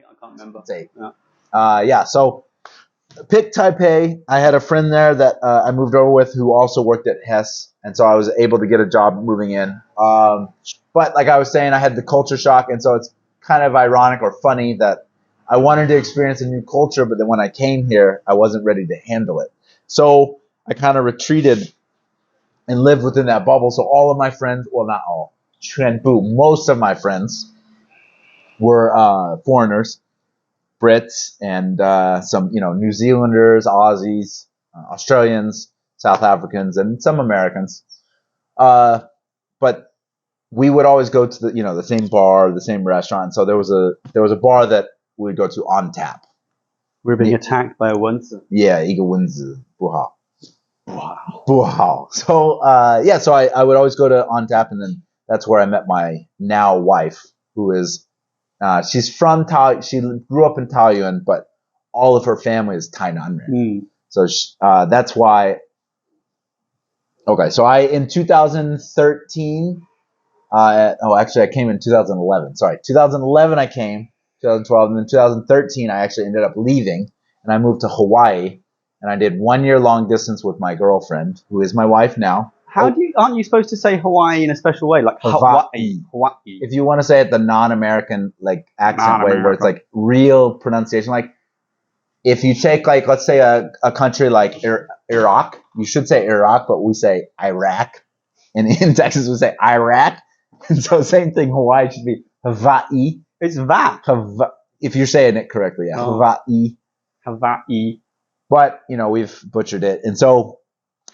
I can't remember. It's 8. Yeah. So picked Taipei. I had a friend there that I moved over with who also worked at Hess, and so I was able to get a job moving in. But like I was saying, I had the culture shock, and so it's kind of ironic or funny that I wanted to experience a new culture, but then when I came here, I wasn't ready to handle it. So I kind of retreated and lived within that bubble. So all of my friends, well, not all, most of my friends were foreigners, Brits, and some, New Zealanders, Aussies, Australians, South Africans, and some Americans. But we would always go to the same bar, the same restaurant. So there was a bar that we would go to on tap. We're being attacked by a Wenzi. Yeah, 一个蚊子不好. Wow. 不好. So so I would always go to on tap, and then that's where I met my now wife, who is she's from she grew up in Taoyuan, but all of her family is Tainan. So that's why. Okay, so in 2013. Actually, I came in 2011. Sorry, 2011 I came, 2012, and then 2013 I actually ended up leaving, and I moved to Hawaii, and I did 1 year long distance with my girlfriend, who is my wife now. Aren't you supposed to say Hawaii in a special way, like Hawaii? If you want to say it the non-American accent way, where it's like real pronunciation, like if you take let's say a country like Iraq, you should say Iraq, but we say Iraq, and in Texas we say Iraq. And so same thing, Hawaii should be Hawaii. It's that. If you're saying it correctly, yeah. Hawaii. Hawaii. But, we've butchered it. And so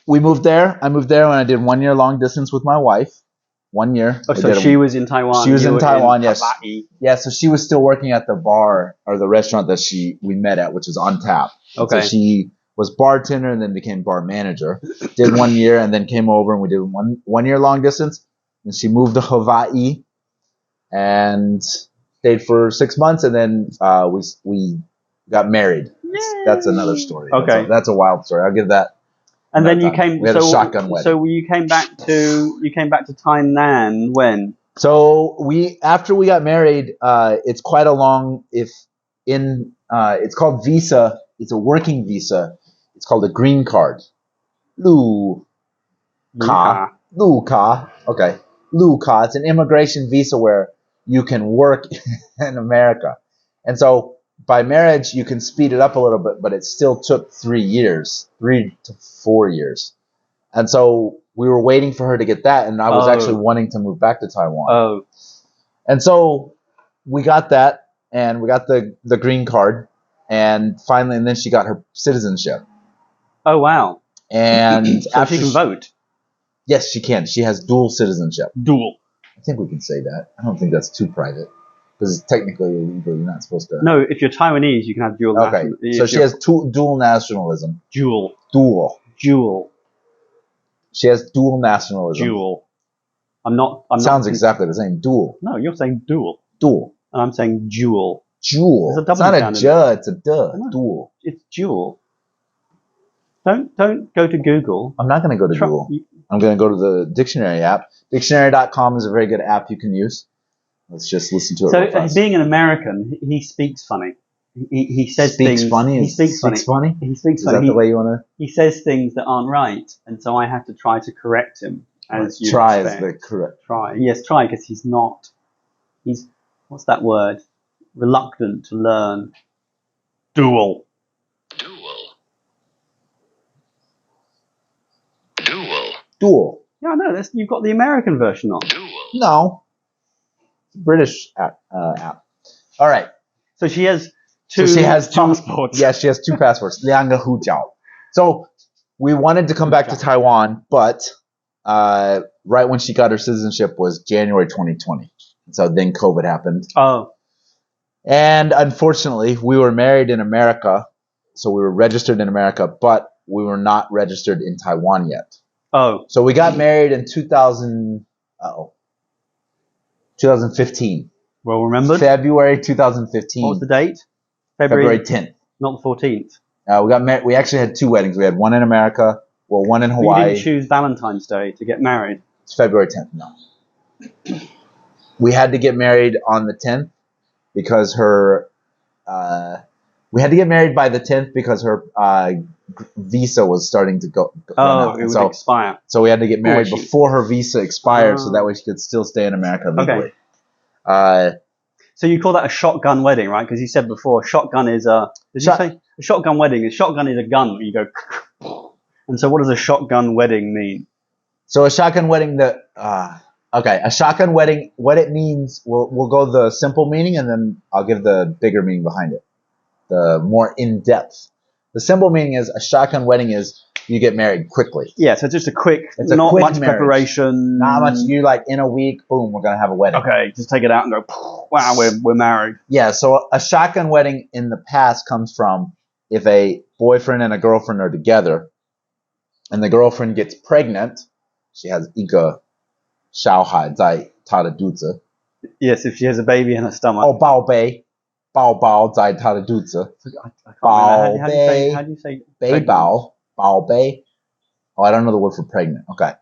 we moved there. I moved there when I did 1 year long distance with my wife. 1 year. Oh, so she was in Taiwan. She was in Taiwan, yes. Hawaii. Yeah, so she was still working at the bar or the restaurant that we met at, which was On Tap. Okay. So she was bartender and then became bar manager. Did 1 year and then came over and we did one year long distance. And she moved to Hawaii and stayed for 6 months, and then we got married. That's another story. Okay, that's a wild story. I'll give that. And then you came. We had a shotgun wedding. So you came back to Tainan when? So after we got married, it's quite a long. It's called visa. It's a working visa. It's called a green card. Lu Ka. Okay. Lu Ka. It's an immigration visa where you can work in America. And so by marriage, you can speed it up a little bit, but it still took 3 to 4 years. And so we were waiting for her to get that, and I was actually wanting to move back to Taiwan. Oh. And so we got that, and we got the green card, and finally, and then she got her citizenship. Oh, wow. And so she can vote? Yes, she can. She has dual citizenship. Dual. I think we can say that. I don't think that's too private. Because it's technically illegal. You're not supposed to. No, if you're Taiwanese, you can have dual nationalism. Okay, so she has dual nationalism. Dual. She has dual nationalism. Dual. Sounds exactly the same. Dual. No, you're saying dual. Dual. And I'm saying dual. Dual. It's not a j, it's a duh. Dual. It's dual. Don't go to Google. I'm not going to go to Google. I'm going to go to the dictionary app. Dictionary.com is a very good app you can use. Let's just listen to it. So, being an American, he speaks funny. He says speaks things. Funny? He speaks funny. He speaks funny. Is that the way you want to? He says things that aren't right, and so I have to try to correct him. As you try expect. Is the correct. Try. Yes, try, because he's not. He's, what's that word? Reluctant to learn. Dual. Yeah, no, you've got the American version on. No. British app. All right. So she has two passports. Yes, she has 2 passports. 2个护照. So we wanted to come back to Taiwan, but right when she got her citizenship was January 2020. So then COVID happened. Oh. And unfortunately, we were married in America. So we were registered in America, but we were not registered in Taiwan yet. Oh. So we got married in 2015. Well remembered. February 2015. What was the date? February 10th. Not the 14th. We got married. We actually had 2 weddings. We had one in America, one in Hawaii. You didn't choose Valentine's Day to get married. It's February 10th. No. We had to get married on the 10th because her we had to get married by the 10th because her visa was starting to go run out. it would expire. So we had to get married School before her visa expired, so that way she could still stay in America legally. So you call that a shotgun wedding, right? Because you said before, shotgun is a. Did you say a shotgun wedding? A shotgun is a gun. You go. And so, what does a shotgun wedding mean? So a shotgun wedding, a shotgun wedding. What it means, we'll go the simple meaning, and then I'll give the bigger meaning behind it, the more in depth. The simple meaning is a shotgun wedding is you get married quickly. Yeah, so just a quick, not quick much marriage. Preparation. Not much. You like in a week, boom, we're gonna have a wedding. Okay, just take it out and go. Wow, we're married. Yeah. So a shotgun wedding in the past comes from if a boyfriend and a girlfriend are together, and the girlfriend gets pregnant, she has 一个小孩在她的肚子。 Yes, if she has a baby in her stomach. 哦，宝贝，宝宝在她的肚子。 I can't remember. How do you say? 贝宝，宝贝。Oh, I don't know the word for pregnant. Okay,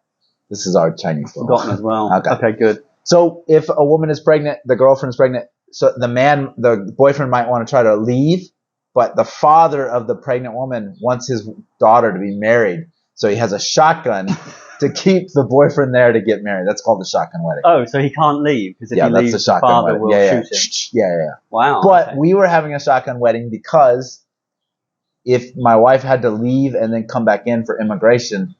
this is our Chinese word. Forgotten as well. Okay, good. So if a woman is pregnant, the girlfriend is pregnant. So the boyfriend might want to try to leave, but the father of the pregnant woman wants his daughter to be married. So he has a shotgun to keep the boyfriend there to get married. That's called the shotgun wedding. Oh, so he can't leave because if he leaves, the the shotgun father wedding. will shoot him. Yeah. Wow. But we were having a shotgun wedding because if my wife had to leave and then come back in for immigration,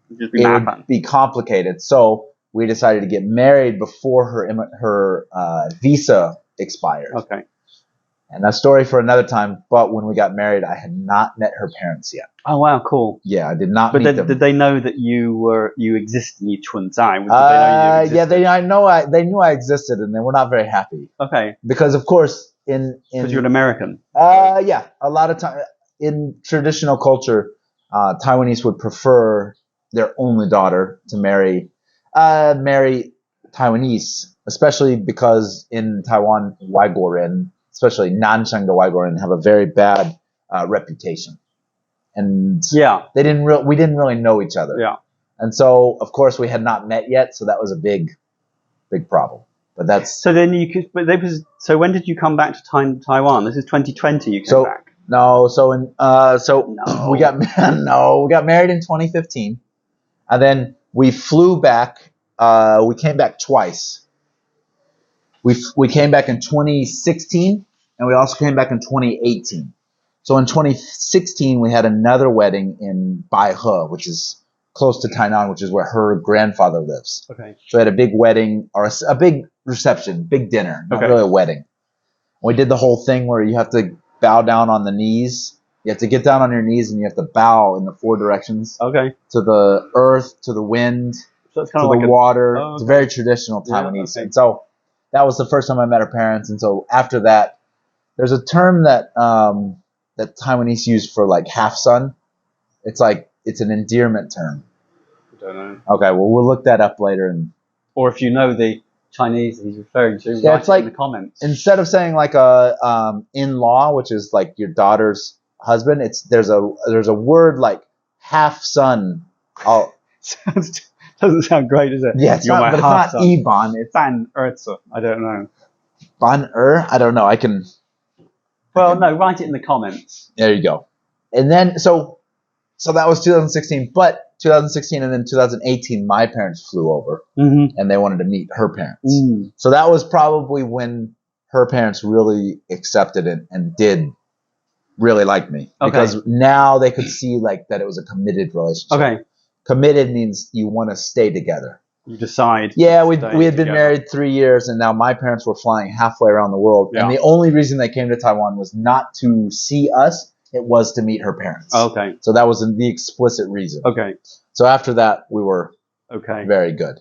it would be complicated. So we decided to get married before her visa expired. Okay. And that's a story for another time. But when we got married, I had not met her parents yet. Oh wow, cool. Yeah, I did not meet them. Did they know that you exist in 存在? Yeah, they knew I existed, and they were not very happy. Okay. Because of course, because you're an American. Yeah, a lot of time in traditional culture, Taiwanese would prefer their only daughter to marry Taiwanese, especially because in Taiwan, 外国人 especially Nansheng the Waigoran, have a very bad reputation, and we didn't really know each other. Yeah, and so of course we had not met yet, so that was a big problem. But that's so then you could. But so when did you come back to Taiwan? This is 2020. You came back. No, we got we got married in 2015, and then we flew back. We came back twice. We came back in 2016, and we also came back in 2018. So in 2016, we had another wedding in Baihe, which is close to Tainan, which is where her grandfather lives. Okay. So we had a big wedding, or a big reception, big dinner, not really a wedding. We did the whole thing where you have to bow down on the knees. You have to get down on your knees, and you have to bow in the 4 directions. Okay. To the earth, to the wind, so it's to the water. It's very traditional Taiwanese. Yeah, okay. And so that was the first time I met her parents. And so after that, there's a term that that Taiwanese use for like half son. It's an endearment term. I don't know. Okay, well we'll look that up later. Or if you know the Chinese he's referring to, yeah, it's like in the comments. Instead of saying like a in-law, which is like your daughter's husband, there's a word like half son. Doesn't sound great, does it? Yeah, it's not Iban. It's Ban Erza. I don't know. Ban I don't know. I can. Well, no, write it in the comments. There you go. And then so that was 2016, but 2016 and then 2018, my parents flew over and they wanted to meet her parents. So that was probably when her parents really accepted it and did really like me because now they could see like that it was a committed relationship. Okay. Committed means you want to stay together. You decide. Yeah, we had been married 3 years, and now my parents were flying halfway around the world. Yeah. And the only reason they came to Taiwan was not to see us; it was to meet her parents. Okay. So that was the explicit reason. Okay. So after that, we were very good.